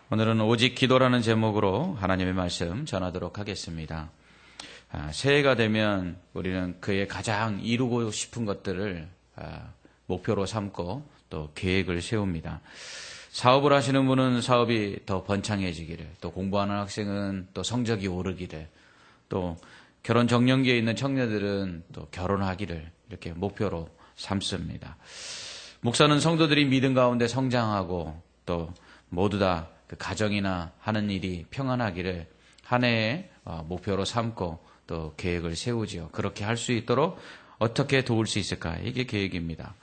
오늘은 오직 기도라는 제목으로 하나님의 말씀 전하도록 하겠습니다. 새해가 되면 우리는 그의 가장 이루고 싶은 것들을 목표로 삼고 또 계획을 세웁니다. 사업을 하시는 분은 사업이 더 번창해지기를, 또 공부하는 학생은 또 성적이 오르기를, 또 결혼 정년기에 있는 청년들은 또 결혼하기를 이렇게 목표로 삼습니다. 목사는 성도들이 믿음 가운데 성장하고 또 모두 다 그 가정이나 하는 일이 평안하기를 한 해의 목표로 삼고 또 계획을 세우지요. 그렇게 할 수 있도록 어떻게 도울 수 있을까? 이게 계획입니다.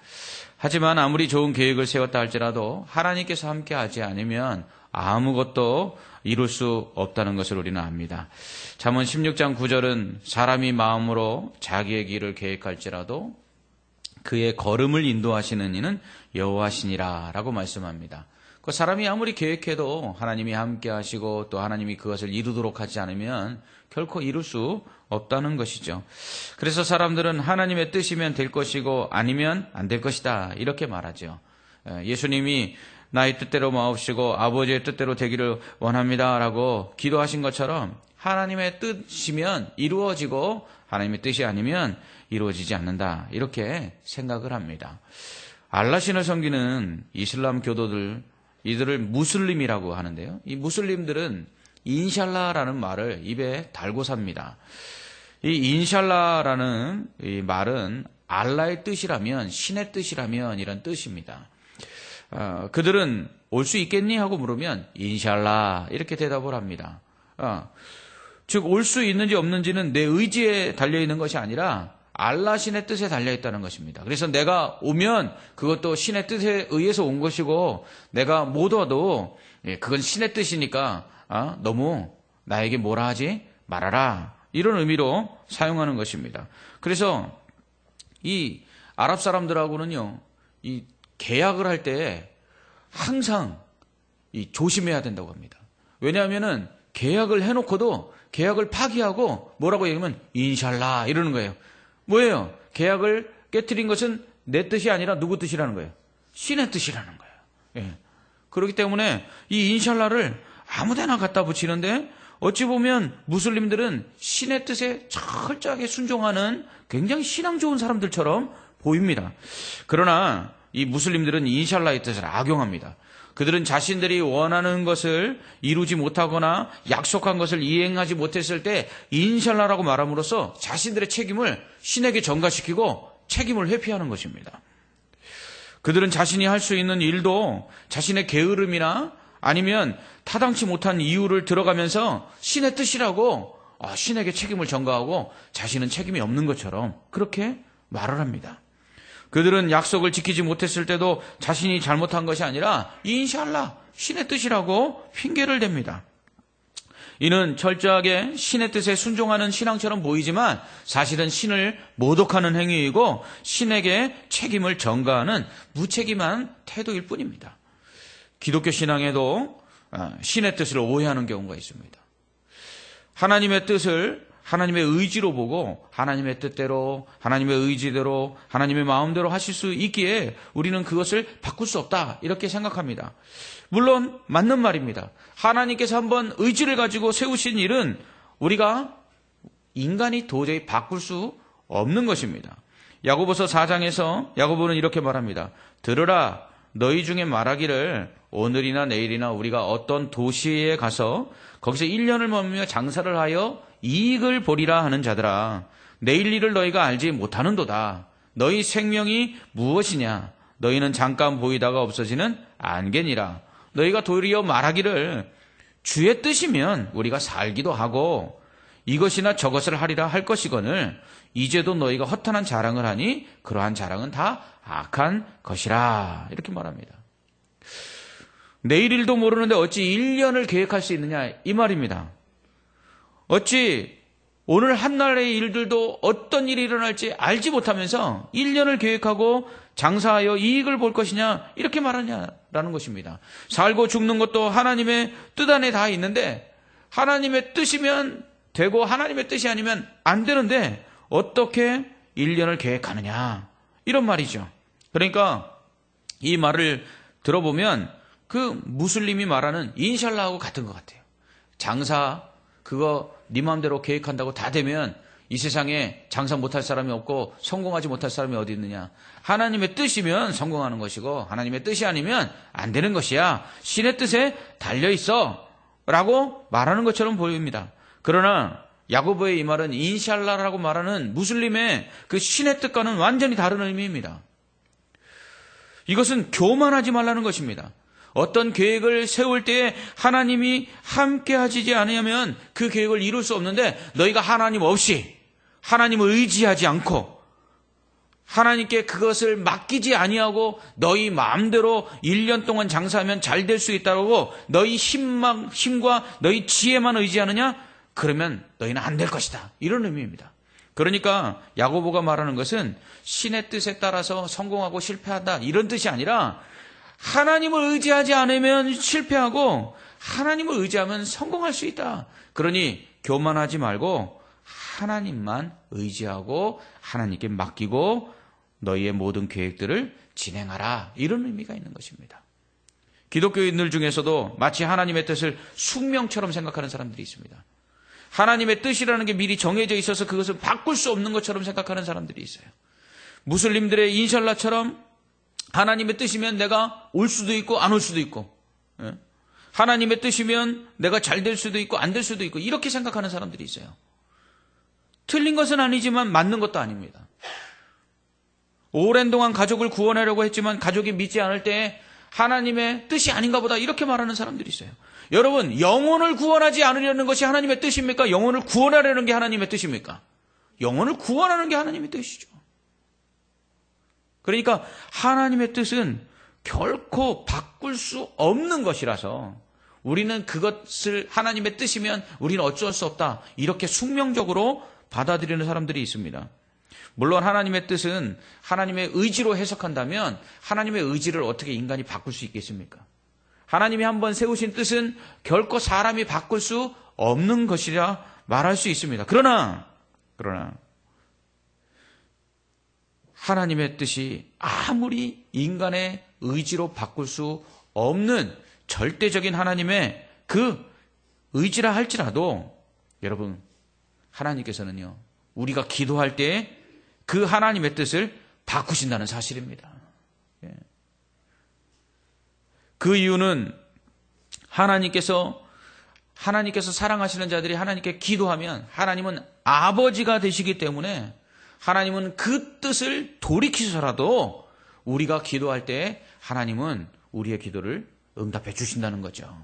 하지만 아무리 좋은 계획을 세웠다 할지라도 하나님께서 함께하지 않으면 아무것도 이룰 수 없다는 것을 우리는 압니다. 잠언 16장 9절은 사람이 마음으로 자기의 길을 계획할지라도 그의 걸음을 인도하시는 이는 여호와시니라 라고 말씀합니다. 그 사람이 아무리 계획해도 하나님이 함께 하시고 또 하나님이 그것을 이루도록 하지 않으면 결코 이룰 수 없다는 것이죠. 그래서 사람들은 하나님의 뜻이면 될 것이고 아니면 안 될 것이다 이렇게 말하죠. 예수님이 나의 뜻대로 마옵시고 아버지의 뜻대로 되기를 원합니다라고 기도하신 것처럼 하나님의 뜻이면 이루어지고 하나님의 뜻이 아니면 이루어지지 않는다 이렇게 생각을 합니다. 알라신을 섬기는 이슬람 교도들, 이들을 무슬림이라고 하는데요. 이 무슬림들은 인샬라라는 말을 입에 달고 삽니다. 이 인샬라라는 이 말은 알라의 뜻이라면, 신의 뜻이라면 이런 뜻입니다. 그들은 올 수 있겠니? 하고 물으면 인샬라 이렇게 대답을 합니다. 즉 올 수 있는지 없는지는 내 의지에 달려있는 것이 아니라 알라 신의 뜻에 달려있다는 것입니다. 그래서 내가 오면 그것도 신의 뜻에 의해서 온 것이고 내가 못 와도 그건 신의 뜻이니까 너무 나에게 뭐라 하지 말아라 이런 의미로 사용하는 것입니다. 그래서 이 아랍 사람들하고는요 이 계약을 할 때 항상 이 조심해야 된다고 합니다. 왜냐하면은 계약을 해놓고도 계약을 파기하고 뭐라고 얘기하면 인샬라 이러는 거예요. 뭐예요? 계약을 깨트린 것은 내 뜻이 아니라 누구 뜻이라는 거예요? 신의 뜻이라는 거예요. 예. 그렇기 때문에 이 인샬라를 아무데나 갖다 붙이는데 어찌 보면 무슬림들은 신의 뜻에 철저하게 순종하는 굉장히 신앙 좋은 사람들처럼 보입니다. 그러나 이 무슬림들은 인샬라의 뜻을 악용합니다. 그들은 자신들이 원하는 것을 이루지 못하거나 약속한 것을 이행하지 못했을 때 인샬라라고 말함으로써 자신들의 책임을 신에게 전가시키고 책임을 회피하는 것입니다. 그들은 자신이 할 수 있는 일도 자신의 게으름이나 아니면 타당치 못한 이유를 들어가면서 신의 뜻이라고 신에게 책임을 전가하고 자신은 책임이 없는 것처럼 그렇게 말을 합니다. 그들은 약속을 지키지 못했을 때도 자신이 잘못한 것이 아니라 인샬라, 신의 뜻이라고 핑계를 댑니다. 이는 철저하게 신의 뜻에 순종하는 신앙처럼 보이지만 사실은 신을 모독하는 행위이고 신에게 책임을 전가하는 무책임한 태도일 뿐입니다. 기독교 신앙에도 신의 뜻을 오해하는 경우가 있습니다. 하나님의 뜻을 하나님의 의지로 보고 하나님의 뜻대로 하나님의 의지대로 하나님의 마음대로 하실 수 있기에 우리는 그것을 바꿀 수 없다 이렇게 생각합니다. 물론 맞는 말입니다. 하나님께서 한번 의지를 가지고 세우신 일은 우리가 인간이 도저히 바꿀 수 없는 것입니다. 야고보서 4장에서 야고보는 이렇게 말합니다. 들으라 너희 중에 말하기를 오늘이나 내일이나 우리가 어떤 도시에 가서 거기서 1년을 머물며 장사를 하여 이익을 보리라 하는 자들아 내일 일을 너희가 알지 못하는도다. 너희 생명이 무엇이냐? 너희는 잠깐 보이다가 없어지는 안개니라. 너희가 도리어 말하기를 주의 뜻이면 우리가 살기도 하고 이것이나 저것을 하리라 할 것이거늘 이제도 너희가 허탄한 자랑을 하니 그러한 자랑은 다 악한 것이라. 이렇게 말합니다. 내일 일도 모르는데 어찌 1년을 계획할 수 있느냐 이 말입니다. 어찌 오늘 한날의 일들도 어떤 일이 일어날지 알지 못하면서 1년을 계획하고 장사하여 이익을 볼 것이냐 이렇게 말하냐라는 것입니다. 살고 죽는 것도 하나님의 뜻 안에 다 있는데 하나님의 뜻이면 되고 하나님의 뜻이 아니면 안 되는데 어떻게 1년을 계획하느냐 이런 말이죠. 그러니까 이 말을 들어보면 그 무슬림이 말하는 인샬라하고 같은 것 같아요. 장사 그거 네 마음대로 계획한다고 다 되면 이 세상에 장사 못할 사람이 없고 성공하지 못할 사람이 어디 있느냐. 하나님의 뜻이면 성공하는 것이고 하나님의 뜻이 아니면 안 되는 것이야. 신의 뜻에 달려있어 라고 말하는 것처럼 보입니다. 그러나 야고보의 이 말은 인샬라라고 말하는 무슬림의 그 신의 뜻과는 완전히 다른 의미입니다. 이것은 교만하지 말라는 것입니다. 어떤 계획을 세울 때에 하나님이 함께 하시지 않으면 그 계획을 이룰 수 없는데 너희가 하나님 없이 하나님을 의지하지 않고 하나님께 그것을 맡기지 아니하고 너희 마음대로 1년 동안 장사하면 잘 될 수 있다고 너희 힘과 너희 지혜만 의지하느냐? 그러면 너희는 안 될 것이다. 이런 의미입니다. 그러니까 야고보가 말하는 것은 신의 뜻에 따라서 성공하고 실패한다 이런 뜻이 아니라 하나님을 의지하지 않으면 실패하고 하나님을 의지하면 성공할 수 있다. 그러니 교만하지 말고 하나님만 의지하고 하나님께 맡기고 너희의 모든 계획들을 진행하라. 이런 의미가 있는 것입니다. 기독교인들 중에서도 마치 하나님의 뜻을 숙명처럼 생각하는 사람들이 있습니다. 하나님의 뜻이라는 게 미리 정해져 있어서 그것을 바꿀 수 없는 것처럼 생각하는 사람들이 있어요. 무슬림들의 인샬라처럼 하나님의 뜻이면 내가 올 수도 있고 안 올 수도 있고 하나님의 뜻이면 내가 잘 될 수도 있고 안 될 수도 있고 이렇게 생각하는 사람들이 있어요. 틀린 것은 아니지만 맞는 것도 아닙니다. 오랜 동안 가족을 구원하려고 했지만 가족이 믿지 않을 때 하나님의 뜻이 아닌가 보다 이렇게 말하는 사람들이 있어요. 여러분, 영혼을 구원하지 않으려는 것이 하나님의 뜻입니까? 영혼을 구원하려는 게 하나님의 뜻입니까? 영혼을 구원하는 게 하나님의 뜻이죠. 그러니까 하나님의 뜻은 결코 바꿀 수 없는 것이라서 우리는 그것을 하나님의 뜻이면 우리는 어쩔 수 없다. 이렇게 숙명적으로 받아들이는 사람들이 있습니다. 물론 하나님의 뜻은 하나님의 의지로 해석한다면 하나님의 의지를 어떻게 인간이 바꿀 수 있겠습니까? 하나님이 한번 세우신 뜻은 결코 사람이 바꿀 수 없는 것이라 말할 수 있습니다. 그러나 하나님의 뜻이 아무리 인간의 의지로 바꿀 수 없는 절대적인 하나님의 그 의지라 할지라도 여러분, 하나님께서는요, 우리가 기도할 때 그 하나님의 뜻을 바꾸신다는 사실입니다. 그 이유는 하나님께서 사랑하시는 자들이 하나님께 기도하면 하나님은 아버지가 되시기 때문에 하나님은 그 뜻을 돌이키셔서라도 우리가 기도할 때 하나님은 우리의 기도를 응답해 주신다는 거죠.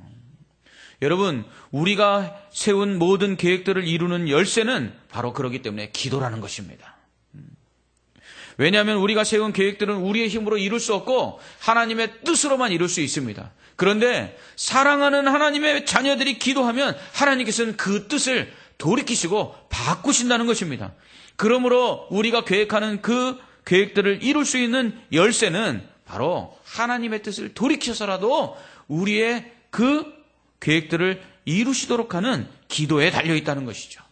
여러분, 우리가 세운 모든 계획들을 이루는 열쇠는 바로 그러기 때문에 기도라는 것입니다. 왜냐하면 우리가 세운 계획들은 우리의 힘으로 이룰 수 없고 하나님의 뜻으로만 이룰 수 있습니다. 그런데 사랑하는 하나님의 자녀들이 기도하면 하나님께서는 그 뜻을 돌이키시고 바꾸신다는 것입니다. 그러므로 우리가 계획하는 그 계획들을 이룰 수 있는 열쇠는 바로 하나님의 뜻을 돌이켜서라도 우리의 그 계획들을 이루시도록 하는 기도에 달려있다는 것이죠.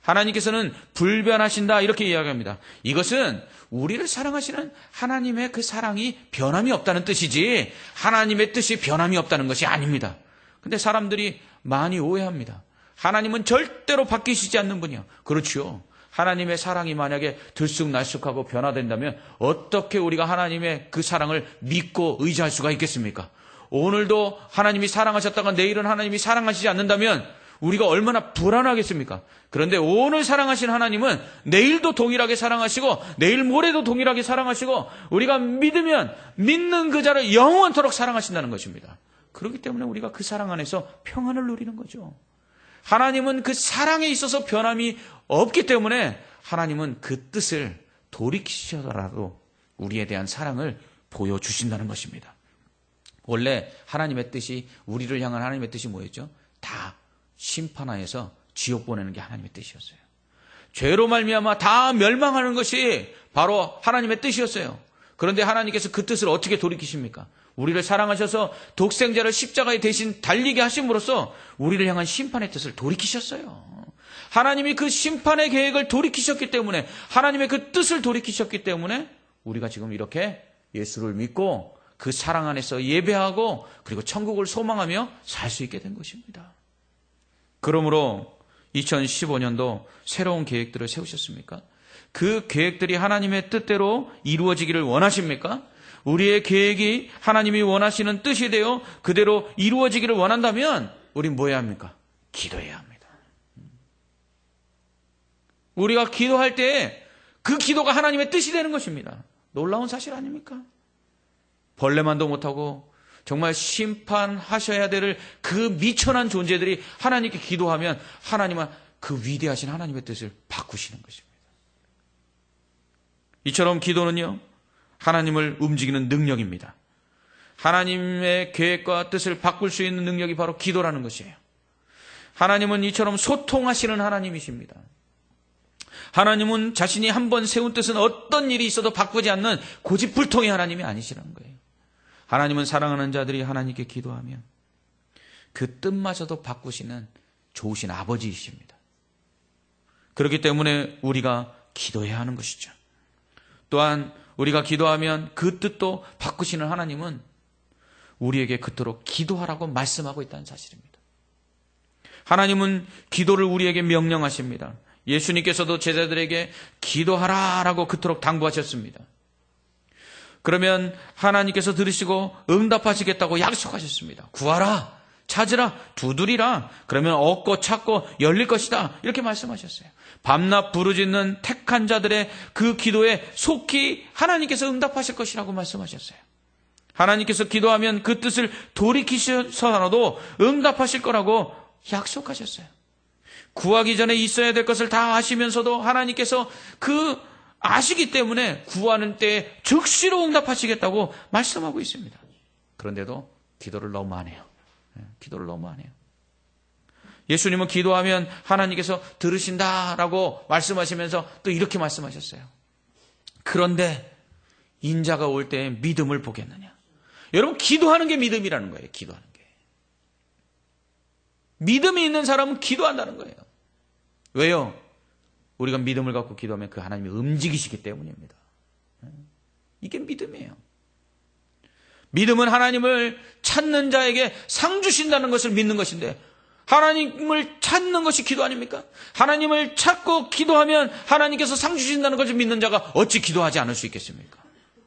하나님께서는 불변하신다 이렇게 이야기합니다. 이것은 우리를 사랑하시는 하나님의 그 사랑이 변함이 없다는 뜻이지 하나님의 뜻이 변함이 없다는 것이 아닙니다. 근데 사람들이 많이 오해합니다. 하나님은 절대로 바뀌시지 않는 분이요. 그렇죠. 하나님의 사랑이 만약에 들쑥날쑥하고 변화된다면 어떻게 우리가 하나님의 그 사랑을 믿고 의지할 수가 있겠습니까? 오늘도 하나님이 사랑하셨다가 내일은 하나님이 사랑하시지 않는다면 우리가 얼마나 불안하겠습니까? 그런데 오늘 사랑하신 하나님은 내일도 동일하게 사랑하시고 내일 모레도 동일하게 사랑하시고 우리가 믿으면 믿는 그 자를 영원토록 사랑하신다는 것입니다. 그렇기 때문에 우리가 그 사랑 안에서 평안을 누리는 거죠. 하나님은 그 사랑에 있어서 변함이 없기 때문에 하나님은 그 뜻을 돌이키셔서라도 우리에 대한 사랑을 보여주신다는 것입니다. 원래 하나님의 뜻이, 우리를 향한 하나님의 뜻이 뭐였죠? 다 심판하여서 지옥 보내는 게 하나님의 뜻이었어요. 죄로 말미암아 다 멸망하는 것이 바로 하나님의 뜻이었어요. 그런데 하나님께서 그 뜻을 어떻게 돌이키십니까? 우리를 사랑하셔서 독생자를 십자가에 대신 달리게 하심으로써 우리를 향한 심판의 뜻을 돌이키셨어요. 하나님이 그 심판의 계획을 돌이키셨기 때문에, 하나님의 그 뜻을 돌이키셨기 때문에 우리가 지금 이렇게 예수를 믿고 그 사랑 안에서 예배하고 그리고 천국을 소망하며 살 수 있게 된 것입니다. 그러므로 2015년도 새로운 계획들을 세우셨습니까? 그 계획들이 하나님의 뜻대로 이루어지기를 원하십니까? 우리의 계획이 하나님이 원하시는 뜻이 되어 그대로 이루어지기를 원한다면 우린 뭐 해야 합니까? 기도해야 합니다. 우리가 기도할 때 그 기도가 하나님의 뜻이 되는 것입니다. 놀라운 사실 아닙니까? 벌레만도 못하고 정말 심판하셔야 될 그 미천한 존재들이 하나님께 기도하면 하나님은 그 위대하신 하나님의 뜻을 바꾸시는 것입니다. 이처럼 기도는요, 하나님을 움직이는 능력입니다. 하나님의 계획과 뜻을 바꿀 수 있는 능력이 바로 기도라는 것이에요. 하나님은 이처럼 소통하시는 하나님이십니다. 하나님은 자신이 한번 세운 뜻은 어떤 일이 있어도 바꾸지 않는 고집불통의 하나님이 아니시라는 거예요. 하나님은 사랑하는 자들이 하나님께 기도하면 그 뜻마저도 바꾸시는 좋으신 아버지이십니다. 그렇기 때문에 우리가 기도해야 하는 것이죠. 또한 우리가 기도하면 그 뜻도 바꾸시는 하나님은 우리에게 그토록 기도하라고 말씀하고 있다는 사실입니다. 하나님은 기도를 우리에게 명령하십니다. 예수님께서도 제자들에게 기도하라라고 그토록 당부하셨습니다. 그러면 하나님께서 들으시고 응답하시겠다고 약속하셨습니다. 구하라, 찾으라, 두드리라. 그러면 얻고 찾고 열릴 것이다. 이렇게 말씀하셨어요. 밤낮 부르짖는 택한 자들의 그 기도에 속히 하나님께서 응답하실 것이라고 말씀하셨어요. 하나님께서 기도하면 그 뜻을 돌이키셔서라도 응답하실 거라고 약속하셨어요. 구하기 전에 있어야 될 것을 다 아시면서도 하나님께서 그 아시기 때문에 구하는 때에 즉시로 응답하시겠다고 말씀하고 있습니다. 그런데도 기도를 너무 안 해요. 기도를 너무 안 해요. 예수님은 기도하면 하나님께서 들으신다라고 말씀하시면서 또 이렇게 말씀하셨어요. 그런데 인자가 올 때 믿음을 보겠느냐. 여러분, 기도하는 게 믿음이라는 거예요. 기도하는 게. 믿음이 있는 사람은 기도한다는 거예요. 왜요? 우리가 믿음을 갖고 기도하면 그 하나님이 움직이시기 때문입니다. 이게 믿음이에요. 믿음은 하나님을 찾는 자에게 상 주신다는 것을 믿는 것인데, 하나님을 찾는 것이 기도 아닙니까? 하나님을 찾고 기도하면 하나님께서 상 주신다는 것을 믿는 자가 어찌 기도하지 않을 수 있겠습니까?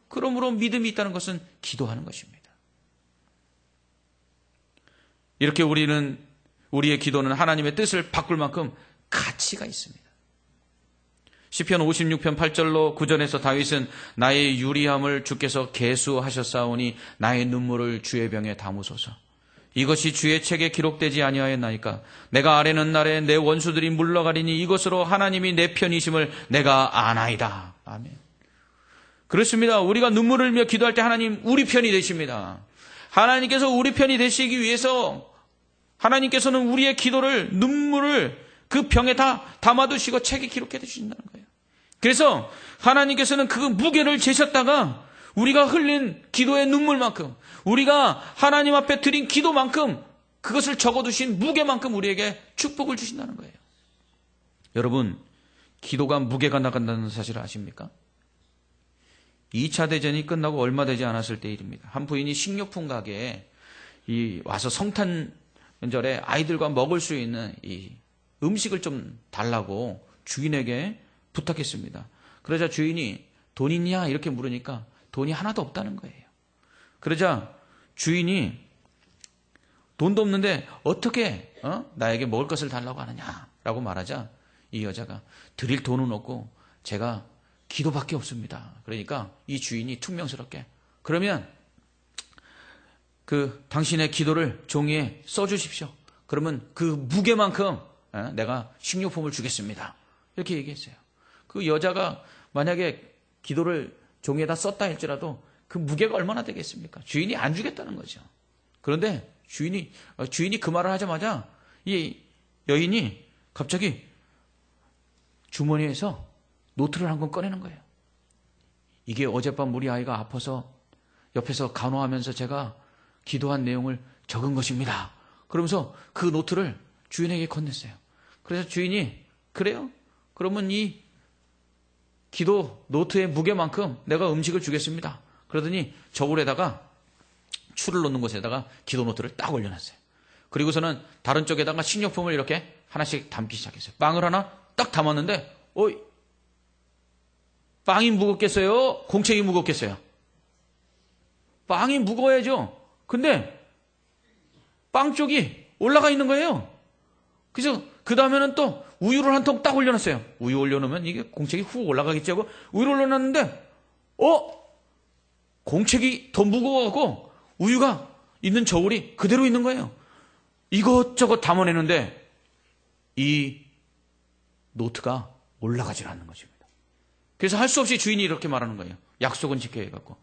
그러므로 믿음이 있다는 것은 기도하는 것입니다. 이렇게 우리의 기도는 하나님의 뜻을 바꿀 만큼 가치가 있습니다. 시편 56편 8절로 9절에서 다윗은 나의 유리함을 주께서 계수하셨사오니 나의 눈물을 주의 병에 담으소서. 이것이 주의 책에 기록되지 아니하였나이까. 내가 아뢰는 날에 내 원수들이 물러가리니 이것으로 하나님이 내 편이심을 내가 아나이다. 아멘. 그렇습니다. 우리가 눈물을 흘며 기도할 때 하나님 우리 편이 되십니다. 하나님께서 우리 편이 되시기 위해서 하나님께서는 우리의 기도를, 눈물을 그 병에 다 담아두시고 책에 기록해 두신다는 거예요. 그래서 하나님께서는 그 무게를 재셨다가 우리가 흘린 기도의 눈물만큼, 우리가 하나님 앞에 드린 기도만큼 그것을 적어두신 무게만큼 우리에게 축복을 주신다는 거예요. 여러분, 기도가 무게가 나간다는 사실을 아십니까? 2차 대전이 끝나고 얼마 되지 않았을 때 일입니다. 한 부인이 식료품 가게에 와서 성탄절에 아이들과 먹을 수 있는 이 음식을 좀 달라고 주인에게 부탁했습니다. 그러자 주인이 돈 있냐 이렇게 물으니까 돈이 하나도 없다는 거예요. 그러자 주인이 돈도 없는데 어떻게 나에게 먹을 것을 달라고 하느냐라고 말하자 이 여자가 드릴 돈은 없고 제가 기도밖에 없습니다. 그러니까 이 주인이 퉁명스럽게 그러면 그 당신의 기도를 종이에 써주십시오. 그러면 그 무게만큼 내가 식료품을 주겠습니다. 이렇게 얘기했어요. 그 여자가 만약에 기도를 종이에다 썼다 할지라도 그 무게가 얼마나 되겠습니까? 주인이 안 주겠다는 거죠. 그런데 주인이 그 말을 하자마자 이 여인이 갑자기 주머니에서 노트를 한 권 꺼내는 거예요. 이게 어젯밤 우리 아이가 아파서 옆에서 간호하면서 제가 기도한 내용을 적은 것입니다. 그러면서 그 노트를 주인에게 건넸어요. 그래서 주인이 그래요? 그러면 이 기도 노트의 무게만큼 내가 음식을 주겠습니다. 그러더니 저울에다가 추를 놓는 곳에다가 기도 노트를 딱 올려놨어요. 그리고서는 다른 쪽에다가 식료품을 이렇게 하나씩 담기 시작했어요. 빵을 하나 딱 담았는데, 빵이 무겁겠어요? 공책이 무겁겠어요? 빵이 무거워야죠. 근데 빵 쪽이 올라가 있는 거예요. 그래서 그 다음에는 또 우유를 한 통 딱 올려놨어요. 우유 올려놓으면 이게 공책이 훅 올라가겠지 하고 우유를 올려놨는데 공책이 더 무거워갖고 우유가 있는 저울이 그대로 있는 거예요. 이것저것 담아내는데 이 노트가 올라가질 않는 것입니다. 그래서 할 수 없이 주인이 이렇게 말하는 거예요. 약속은 지켜야 해갖고.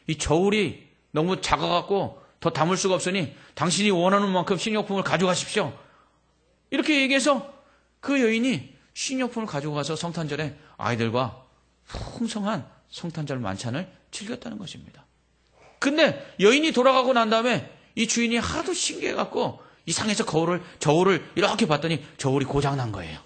이 저울이 너무 작아갖고 더 담을 수가 없으니 당신이 원하는 만큼 식료품을 가져가십시오. 이렇게 얘기해서 그 여인이 식료품을 가지고 가서 성탄절에 아이들과 풍성한 성탄절 만찬을 즐겼다는 것입니다. 근데 여인이 돌아가고 난 다음에 이 주인이 하도 신기해갖고 이상해서 저울을 이렇게 봤더니 저울이 고장난 거예요.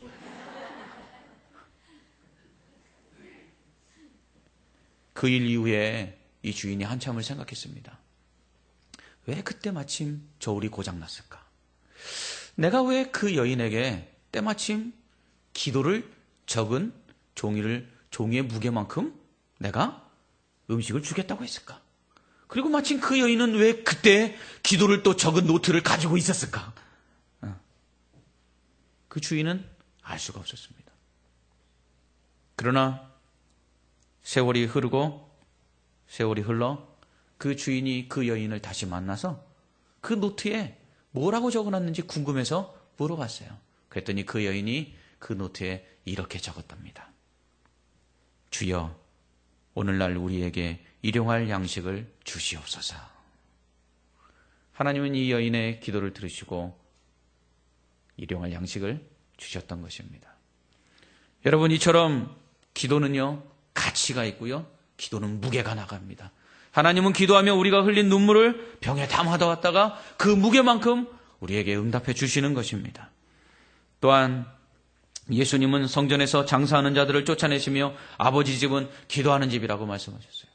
그 일 이후에 이 주인이 한참을 생각했습니다. 왜 그때 마침 저울이 고장났을까? 내가 왜 그 여인에게 때마침 기도를 적은 종이의 무게만큼 내가 음식을 주겠다고 했을까? 그리고 마침 그 여인은 왜 그때 기도를 또 적은 노트를 가지고 있었을까? 그 주인은 알 수가 없었습니다. 그러나 세월이 흘러 그 주인이 그 여인을 다시 만나서 그 노트에 뭐라고 적어놨는지 궁금해서 물어봤어요. 그랬더니 그 여인이 그 노트에 이렇게 적었답니다. 주여, 오늘날 우리에게 일용할 양식을 주시옵소서. 하나님은 이 여인의 기도를 들으시고 일용할 양식을 주셨던 것입니다. 여러분, 이처럼 기도는요, 가치가 있고요, 기도는 무게가 나갑니다. 하나님은 기도하며 우리가 흘린 눈물을 병에 담아다 왔다가 그 무게만큼 우리에게 응답해 주시는 것입니다. 또한 예수님은 성전에서 장사하는 자들을 쫓아내시며 아버지 집은 기도하는 집이라고 말씀하셨어요.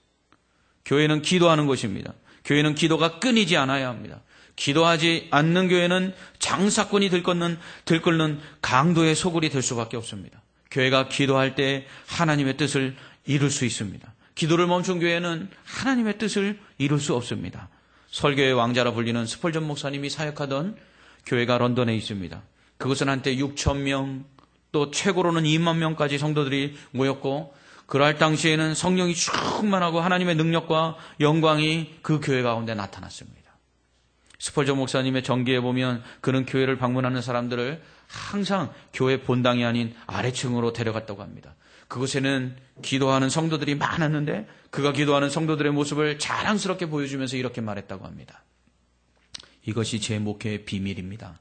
교회는 기도하는 곳입니다. 교회는 기도가 끊이지 않아야 합니다. 기도하지 않는 교회는 장사꾼이 들끓는 강도의 소굴이 될 수밖에 없습니다. 교회가 기도할 때 하나님의 뜻을 이룰 수 있습니다. 기도를 멈춘 교회는 하나님의 뜻을 이룰 수 없습니다. 설교의 왕자라 불리는 스펄전 목사님이 사역하던 교회가 런던에 있습니다. 그것은 한때 6,000명, 또 최고로는 2만 명까지 성도들이 모였고, 그럴 당시에는 성령이 충만하고 하나님의 능력과 영광이 그 교회 가운데 나타났습니다. 스펄전 목사님의 전기에 보면 그는 교회를 방문하는 사람들을 항상 교회 본당이 아닌 아래층으로 데려갔다고 합니다. 그곳에는 기도하는 성도들이 많았는데 그가 기도하는 성도들의 모습을 자랑스럽게 보여주면서 이렇게 말했다고 합니다. 이것이 제 목회의 비밀입니다.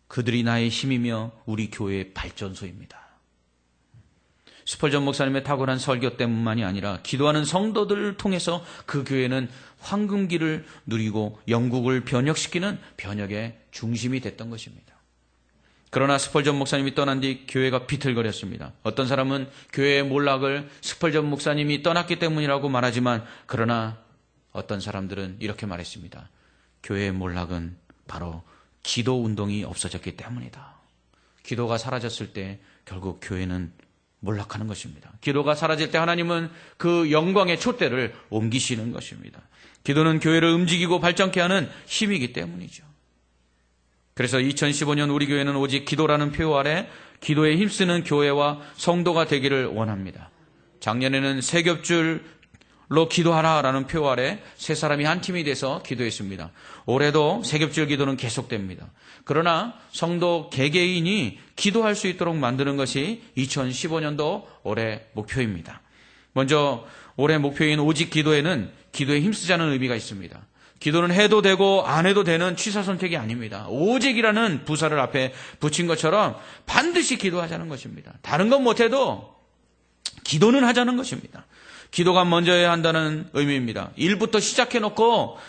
그들이 나의 힘이며 우리 교회의 발전소입니다. 스펄전 목사님의 탁월한 설교 때문만이 아니라 기도하는 성도들을 통해서 그 교회는 황금기를 누리고 영국을 번역시키는 번역의 중심이 됐던 것입니다. 그러나 스펄전 목사님이 떠난 뒤 교회가 비틀거렸습니다. 어떤 사람은 교회의 몰락을 스펄전 목사님이 떠났기 때문이라고 말하지만, 그러나 어떤 사람들은 이렇게 말했습니다. 교회의 몰락은 바로 기도 운동이 없어졌기 때문이다. 기도가 사라졌을 때 결국 교회는 몰락하는 것입니다. 기도가 사라질 때 하나님은 그 영광의 촛대를 옮기시는 것입니다. 기도는 교회를 움직이고 발전케 하는 힘이기 때문이죠. 그래서 2015년 우리 교회는 오직 기도라는 표 아래 기도에 힘쓰는 교회와 성도가 되기를 원합니다. 작년에는 세 겹줄로 기도하라라는 표 아래 세 사람이 한 팀이 돼서 기도했습니다. 올해도 세 겹줄 기도는 계속됩니다. 그러나 성도 개개인이 기도할 수 있도록 만드는 것이 2015년도 올해 목표입니다. 먼저 올해 목표인 오직 기도에는 기도에 힘쓰자는 의미가 있습니다. 기도는 해도 되고 안 해도 되는 취사 선택이 아닙니다. 오직이라는 부사를 앞에 붙인 것처럼 반드시 기도하자는 것입니다. 다른 건 못해도 기도는 하자는 것입니다. 기도가 먼저 해야 한다는 의미입니다. 일부터 시작해놓고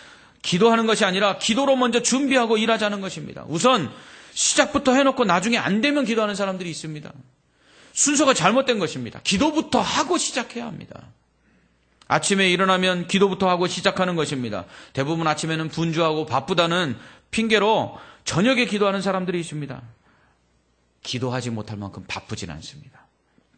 기도하는 것이 아니라 기도로 먼저 준비하고 일하자는 것입니다. 우선 시작부터 해놓고 나중에 안 되면 기도하는 사람들이 있습니다. 순서가 잘못된 것입니다. 기도부터 하고 시작해야 합니다. 아침에 일어나면 기도부터 하고 시작하는 것입니다. 대부분 아침에는 분주하고 바쁘다는 핑계로 저녁에 기도하는 사람들이 있습니다. 기도하지 못할 만큼 바쁘진 않습니다.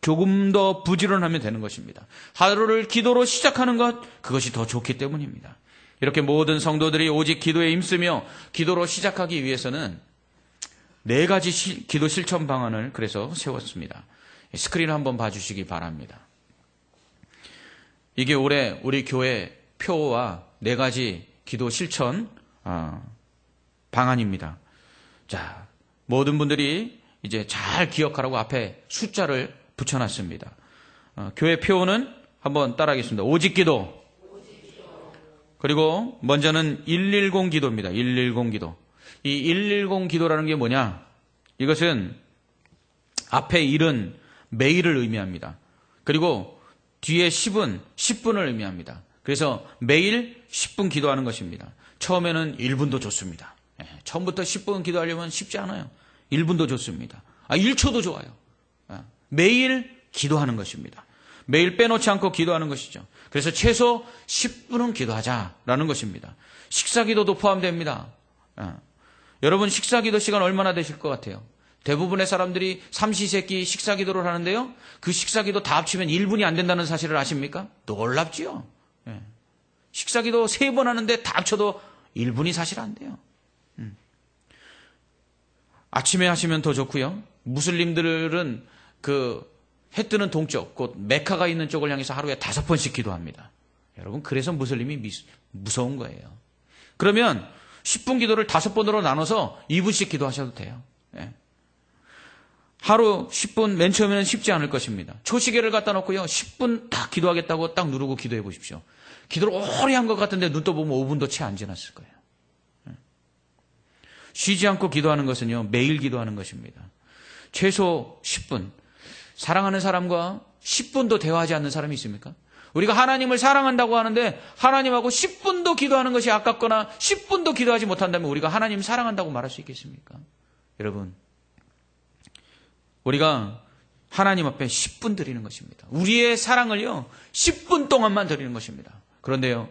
조금 더 부지런하면 되는 것입니다. 하루를 기도로 시작하는 것, 그것이 더 좋기 때문입니다. 이렇게 모든 성도들이 오직 기도에 힘쓰며 기도로 시작하기 위해서는 4가지 기도 실천 방안을 그래서 세웠습니다. 스크린을 한번 봐주시기 바랍니다. 이게 올해 우리 교회 표와 4가지 기도 실천 방안입니다. 자, 모든 분들이 이제 잘 기억하라고 앞에 숫자를 붙여놨습니다. 교회 표는 한번 따라하겠습니다. 오직 기도. 그리고 먼저는 110 기도입니다. 110 기도. 이 110 기도라는 게 뭐냐? 이것은 앞에 1은 매일을 의미합니다. 그리고 뒤에 10은 10분을 의미합니다. 그래서 매일 10분 기도하는 것입니다. 처음에는 1분도 좋습니다. 처음부터 10분 기도하려면 쉽지 않아요. 1분도 좋습니다. 1초도 좋아요. 매일 기도하는 것입니다. 매일 빼놓지 않고 기도하는 것이죠. 그래서 최소 10분은 기도하자라는 것입니다. 식사기도도 포함됩니다. 여러분 식사기도 시간 얼마나 되실 것 같아요? 대부분의 사람들이 삼시세끼 식사기도를 하는데요. 그 식사기도 다 합치면 1분이 안 된다는 사실을 아십니까? 놀랍지요. 식사기도 3번 하는데 다 합쳐도 1분이 사실 안 돼요. 아침에 하시면 더 좋고요. 무슬림들은 해 뜨는 동쪽, 곧 메카가 있는 쪽을 향해서 하루에 5번씩 기도합니다. 여러분, 그래서 무슬림이 무서운 거예요. 그러면 10분 기도를 5번으로 나눠서 2분씩 기도하셔도 돼요. 하루 10분 맨 처음에는 쉽지 않을 것입니다. 초시계를 갖다 놓고요. 10분 딱 기도하겠다고 딱 누르고 기도해 보십시오. 기도를 오래 한 것 같은데 눈 떠보면 5분도 채 안 지났을 거예요. 쉬지 않고 기도하는 것은요. 매일 기도하는 것입니다. 최소 10분. 사랑하는 사람과 10분도 대화하지 않는 사람이 있습니까? 우리가 하나님을 사랑한다고 하는데 하나님하고 10분도 기도하는 것이 아깝거나 10분도 기도하지 못한다면 우리가 하나님 사랑한다고 말할 수 있겠습니까? 여러분, 우리가 하나님 앞에 10분 드리는 것입니다. 우리의 사랑을요 10분 동안만 드리는 것입니다. 그런데요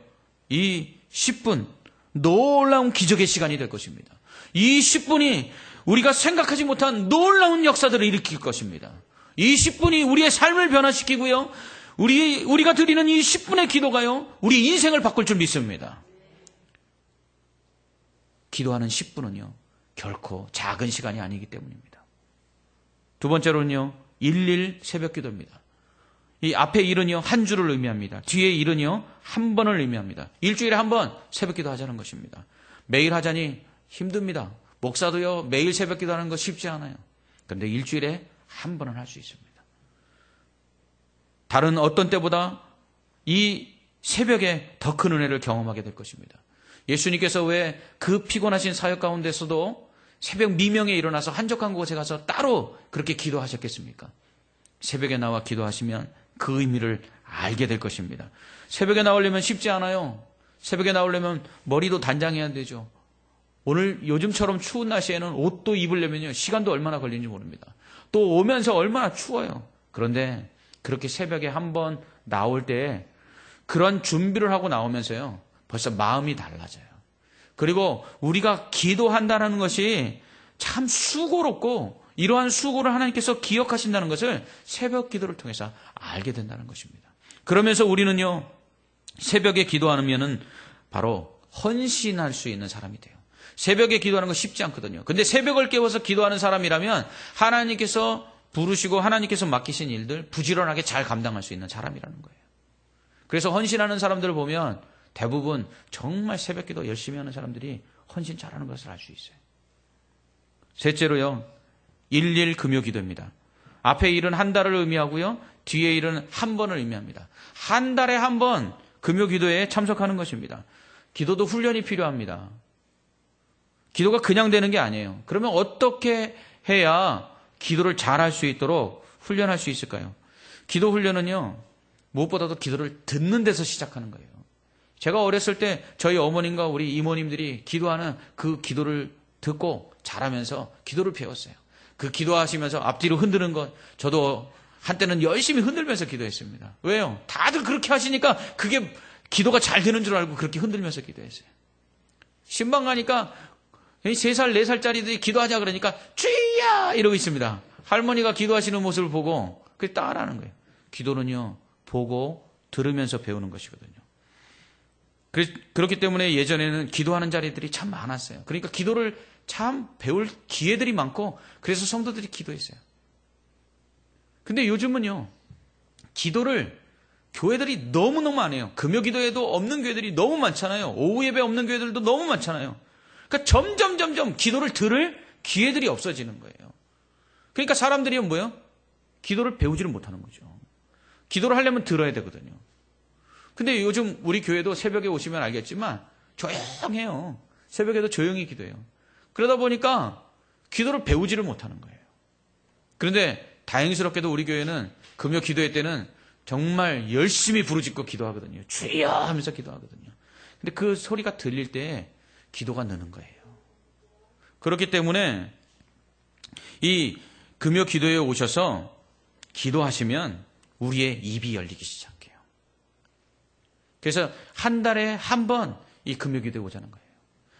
이 10분 놀라운 기적의 시간이 될 것입니다. 이 10분이 우리가 생각하지 못한 놀라운 역사들을 일으킬 것입니다. 이 10분이 우리의 삶을 변화시키고요. 우리가 드리는 이 10분의 기도가요. 우리 인생을 바꿀 줄 믿습니다. 기도하는 10분은요. 결코 작은 시간이 아니기 때문입니다. 두 번째로는요. 11 새벽 기도입니다. 이 앞에 1은요. 한 주를 의미합니다. 뒤에 1은요. 한 번을 의미합니다. 일주일에 한 번 새벽 기도 하자는 것입니다. 매일 하자니 힘듭니다. 목사도요. 매일 새벽 기도하는 거 쉽지 않아요. 그런데 일주일에 한 번은 할 수 있습니다. 다른 어떤 때보다 이 새벽에 더 큰 은혜를 경험하게 될 것입니다. 예수님께서 왜 그 피곤하신 사역 가운데서도 새벽 미명에 일어나서 한적한 곳에 가서 따로 그렇게 기도하셨겠습니까? 새벽에 나와 기도하시면 그 의미를 알게 될 것입니다. 새벽에 나오려면 쉽지 않아요. 새벽에 나오려면 머리도 단장해야 되죠. 오늘 요즘처럼 추운 날씨에는 옷도 입으려면요. 시간도 얼마나 걸리는지 모릅니다. 또 오면서 얼마나 추워요. 그런데 그렇게 새벽에 한번 나올 때 그런 준비를 하고 나오면서요. 벌써 마음이 달라져요. 그리고 우리가 기도한다는 것이 참 수고롭고 이러한 수고를 하나님께서 기억하신다는 것을 새벽 기도를 통해서 알게 된다는 것입니다. 그러면서 우리는요. 새벽에 기도하면은 바로 헌신할 수 있는 사람이 돼요. 새벽에 기도하는 거 쉽지 않거든요. 근데 새벽을 깨워서 기도하는 사람이라면 하나님께서 부르시고 하나님께서 맡기신 일들 부지런하게 잘 감당할 수 있는 사람이라는 거예요. 그래서 헌신하는 사람들을 보면 대부분 정말 새벽 기도 열심히 하는 사람들이 헌신 잘하는 것을 알 수 있어요. 셋째로요. 11 금요 기도입니다. 앞에 1은 한 달을 의미하고요. 뒤에 1은 한 번을 의미합니다. 한 달에 한 번 금요 기도에 참석하는 것입니다. 기도도 훈련이 필요합니다. 기도가 그냥 되는 게 아니에요. 그러면 어떻게 해야 기도를 잘할 수 있도록 훈련할 수 있을까요? 기도 훈련은요. 무엇보다도 기도를 듣는 데서 시작하는 거예요. 제가 어렸을 때 저희 어머님과 우리 이모님들이 기도하는 그 기도를 듣고 자라면서 기도를 배웠어요. 그 기도하시면서 앞뒤로 흔드는 것 저도 한때는 열심히 흔들면서 기도했습니다. 왜요? 다들 그렇게 하시니까 그게 기도가 잘 되는 줄 알고 그렇게 흔들면서 기도했어요. 신방 가니까 3살, 4살짜리들이 기도하자 그러니까 주야 이러고 있습니다. 할머니가 기도하시는 모습을 보고 그게 따라하는 거예요. 기도는요, 보고 들으면서 배우는 것이거든요. 그렇기 때문에 예전에는 기도하는 자리들이 참 많았어요. 그러니까 기도를 참 배울 기회들이 많고 그래서 성도들이 기도했어요. 근데 요즘은요, 기도를 교회들이 너무너무 안 해요. 금요 기도에도 없는 교회들이 너무 많잖아요. 오후 예배 없는 교회들도 너무 많잖아요. 그러니까 점점 기도를 들을 기회들이 없어지는 거예요. 그러니까 사람들이 뭐예요? 기도를 배우지를 못하는 거죠. 기도를 하려면 들어야 되거든요. 근데 요즘 우리 교회도 새벽에 오시면 알겠지만 조용해요. 새벽에도 조용히 기도해요. 그러다 보니까 기도를 배우지를 못하는 거예요. 그런데 다행스럽게도 우리 교회는 금요 기도회 때는 정말 열심히 부르짖고 기도하거든요. 주여 하면서 기도하거든요. 근데 그 소리가 들릴 때 기도가 느는 거예요. 그렇기 때문에 이 금요 기도회에 오셔서 기도하시면 우리의 입이 열리기 시작해요. 그래서 한 달에 한 번 이 금요 기도에 오자는 거예요.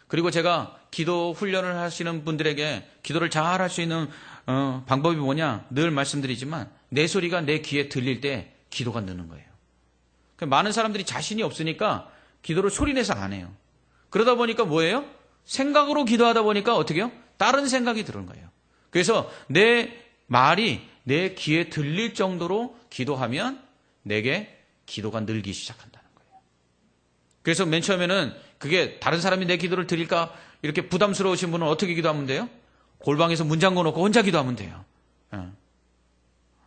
그리고 제가 기도 훈련을 하시는 분들에게 기도를 잘 할 수 있는 방법이 뭐냐 늘 말씀드리지만 내 소리가 내 귀에 들릴 때 기도가 느는 거예요. 많은 사람들이 자신이 없으니까 기도를 소리내서 안 해요. 그러다 보니까 뭐예요? 생각으로 기도하다 보니까 어떻게 해요? 다른 생각이 들은 거예요. 그래서 내 말이 내 귀에 들릴 정도로 기도하면 내게 기도가 늘기 시작한다는 거예요. 그래서 맨 처음에는 그게 다른 사람이 내 기도를 드릴까 이렇게 부담스러우신 분은 어떻게 기도하면 돼요? 골방에서 문 잠궈 놓고 혼자 기도하면 돼요.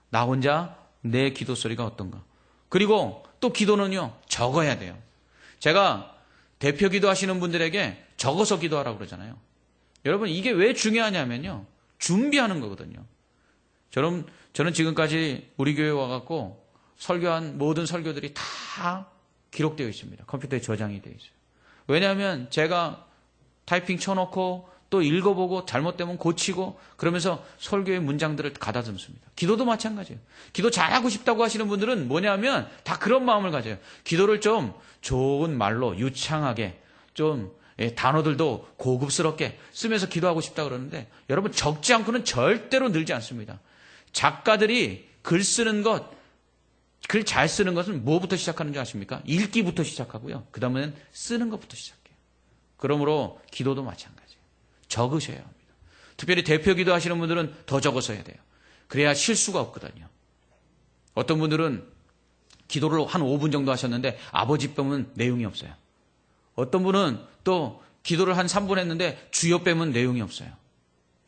나 혼자 내 기도 소리가 어떤가. 그리고 또 기도는요, 적어야 돼요. 제가 대표 기도하시는 분들에게 적어서 기도하라고 그러잖아요. 여러분, 이게 왜 중요하냐면요, 준비하는 거거든요. 저는 지금까지 우리 교회 와갖고 설교한 모든 설교들이 다 기록되어 있습니다. 컴퓨터에 저장이 되어 있어요. 왜냐하면 제가 타이핑 쳐놓고 또 읽어보고 잘못되면 고치고 그러면서 설교의 문장들을 가다듬습니다. 기도도 마찬가지예요. 기도 잘하고 싶다고 하시는 분들은 뭐냐면 다 그런 마음을 가져요. 기도를 좀 좋은 말로 유창하게 좀 단어들도 고급스럽게 쓰면서 기도하고 싶다 그러는데 여러분 적지 않고는 절대로 늘지 않습니다. 작가들이 글 쓰는 것, 글 잘 쓰는 것은 뭐부터 시작하는 줄 아십니까? 읽기부터 시작하고요. 그 다음에는 쓰는 것부터 시작해요. 그러므로 기도도 마찬가지예요. 적으셔야 합니다. 특별히 대표 기도하시는 분들은 더 적어서 해야 돼요. 그래야 실수가 없거든요. 어떤 분들은 기도를 한 5분 정도 하셨는데 아버지 빼면 내용이 없어요. 어떤 분은 또 기도를 한 3분 했는데 주여 빼면 내용이 없어요.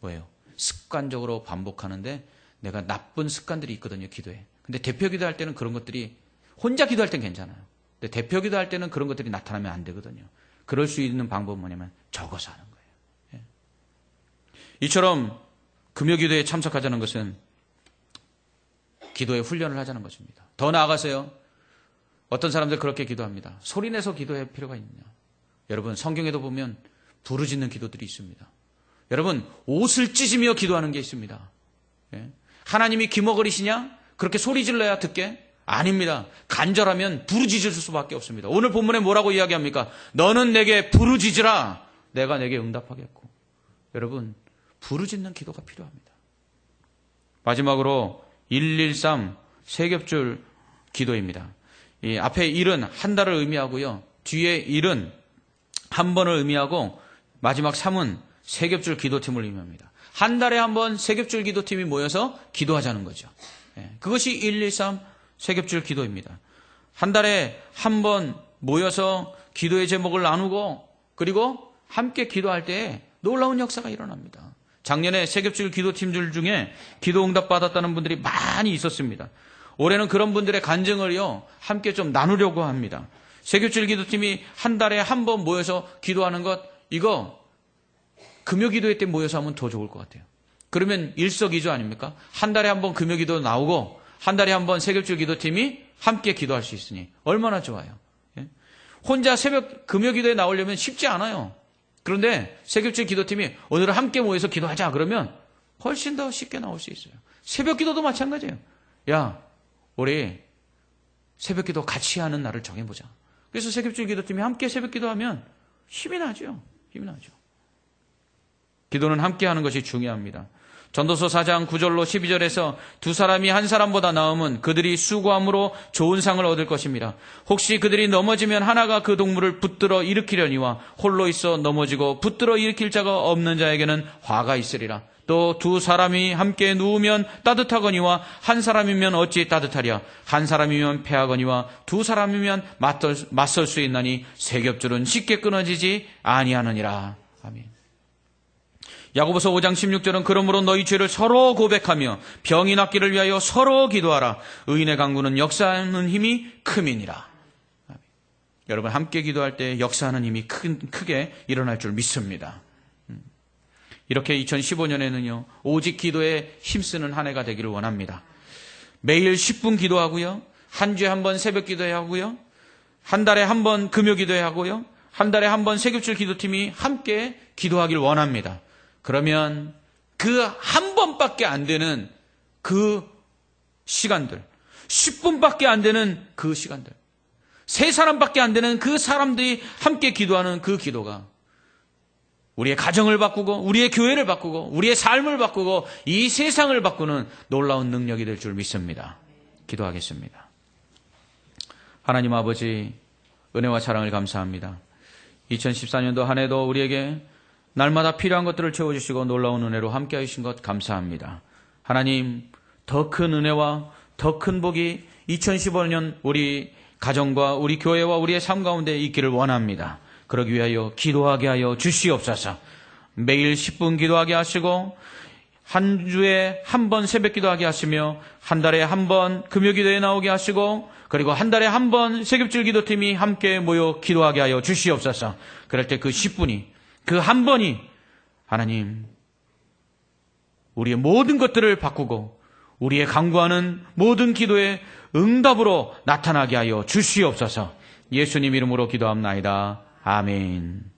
뭐예요? 습관적으로 반복하는데 내가 나쁜 습관들이 있거든요, 기도에. 근데 대표 기도할 때는 그런 것들이 혼자 기도할 땐 괜찮아요. 근데 대표 기도할 때는 그런 것들이 나타나면 안 되거든요. 그럴 수 있는 방법은 뭐냐면 적어서 하는 거예요. 이처럼 금요 기도에 참석하자는 것은 기도의 훈련을 하자는 것입니다. 더 나아가서요. 어떤 사람들 그렇게 기도합니다. 소리내서 기도할 필요가 있느냐. 여러분 성경에도 보면 부르짖는 기도들이 있습니다. 여러분 옷을 찢으며 기도하는 게 있습니다. 하나님이 기머거리시냐? 그렇게 소리 질러야 듣게? 아닙니다. 간절하면 부르짖을 수밖에 없습니다. 오늘 본문에 뭐라고 이야기합니까? 너는 내게 부르짖으라. 내가 내게 응답하겠고. 여러분 부르짖는 기도가 필요합니다. 마지막으로 113 세겹줄 기도입니다. 이 앞에 1은 한 달을 의미하고요. 뒤에 1은 한 번을 의미하고 마지막 3은 세겹줄 기도팀을 의미합니다. 한 달에 한 번 세겹줄 기도팀이 모여서 기도하자는 거죠. 그것이 113 세겹줄 기도입니다. 한 달에 한 번 모여서 기도의 제목을 나누고 그리고 함께 기도할 때에 놀라운 역사가 일어납니다. 작년에 세겹줄 기도팀들 중에 기도 응답 받았다는 분들이 많이 있었습니다. 올해는 그런 분들의 간증을요 함께 좀 나누려고 합니다. 세겹줄 기도팀이 한 달에 한 번 모여서 기도하는 것 이거 금요 기도회 때 모여서 하면 더 좋을 것 같아요. 그러면 일석이조 아닙니까? 한 달에 한 번 금요 기도 나오고 한 달에 한 번 세겹줄 기도팀이 함께 기도할 수 있으니 얼마나 좋아요. 혼자 새벽 금요 기도에 나오려면 쉽지 않아요. 그런데 세겹줄 기도팀이 오늘은 함께 모여서 기도하자 그러면 훨씬 더 쉽게 나올 수 있어요. 새벽 기도도 마찬가지예요. 야, 우리 새벽기도 같이 하는 날을 정해보자. 그래서 새벽줄 기도팀이 함께 새벽기도하면 힘이 나죠. 힘이 나죠. 기도는 함께 하는 것이 중요합니다. 전도서 4장 9절로 12절에서 두 사람이 한 사람보다 나으면 그들이 수고함으로 좋은 상을 얻을 것입니다. 혹시 그들이 넘어지면 하나가 그 동물을 붙들어 일으키려니와 홀로 있어 넘어지고 붙들어 일으킬 자가 없는 자에게는 화가 있으리라. 또 두 사람이 함께 누우면 따뜻하거니와 한 사람이면 어찌 따뜻하랴. 한 사람이면 패하거니와 두 사람이면 맞설 수 있나니 세 겹줄은 쉽게 끊어지지 아니하느니라. 아멘. 야고보서 5장 16절은 그러므로 너희 죄를 서로 고백하며 병이 낫기를 위하여 서로 기도하라. 의인의 강구는 역사하는 힘이 큼이니라. 아멘. 여러분 함께 기도할 때 역사하는 힘이 크게 일어날 줄 믿습니다. 이렇게 2015년에는요. 오직 기도에 힘쓰는 한 해가 되기를 원합니다. 매일 10분 기도하고요. 한 주에 한 번 새벽 기도해야 하고요. 한 달에 한 번 금요 기도해야 하고요. 한 달에 한 번 새벽줄 기도팀이 함께 기도하길 원합니다. 그러면 그 한 번밖에 안 되는 그 시간들, 10분밖에 안 되는 그 시간들, 세 사람밖에 안 되는 그 사람들이 함께 기도하는 그 기도가 우리의 가정을 바꾸고 우리의 교회를 바꾸고 우리의 삶을 바꾸고 이 세상을 바꾸는 놀라운 능력이 될 줄 믿습니다. 기도하겠습니다. 하나님 아버지, 은혜와 사랑을 감사합니다. 2014년도 한 해도 우리에게 날마다 필요한 것들을 채워주시고 놀라운 은혜로 함께 하신 것 감사합니다. 하나님, 더 큰 은혜와 더 큰 복이 2015년 우리 가정과 우리 교회와 우리의 삶 가운데 있기를 원합니다. 그러기 위하여 기도하게 하여 주시옵소서. 매일 10분 기도하게 하시고 한 주에 한 번 새벽 기도하게 하시며 한 달에 한 번 금요 기도에 나오게 하시고 그리고 한 달에 한 번 새벽줄 기도팀이 함께 모여 기도하게 하여 주시옵소서. 그럴 때 그 10분이 그 한 번이 하나님 우리의 모든 것들을 바꾸고 우리의 간구하는 모든 기도의 응답으로 나타나게 하여 주시옵소서. 예수님 이름으로 기도합나이다. 아멘.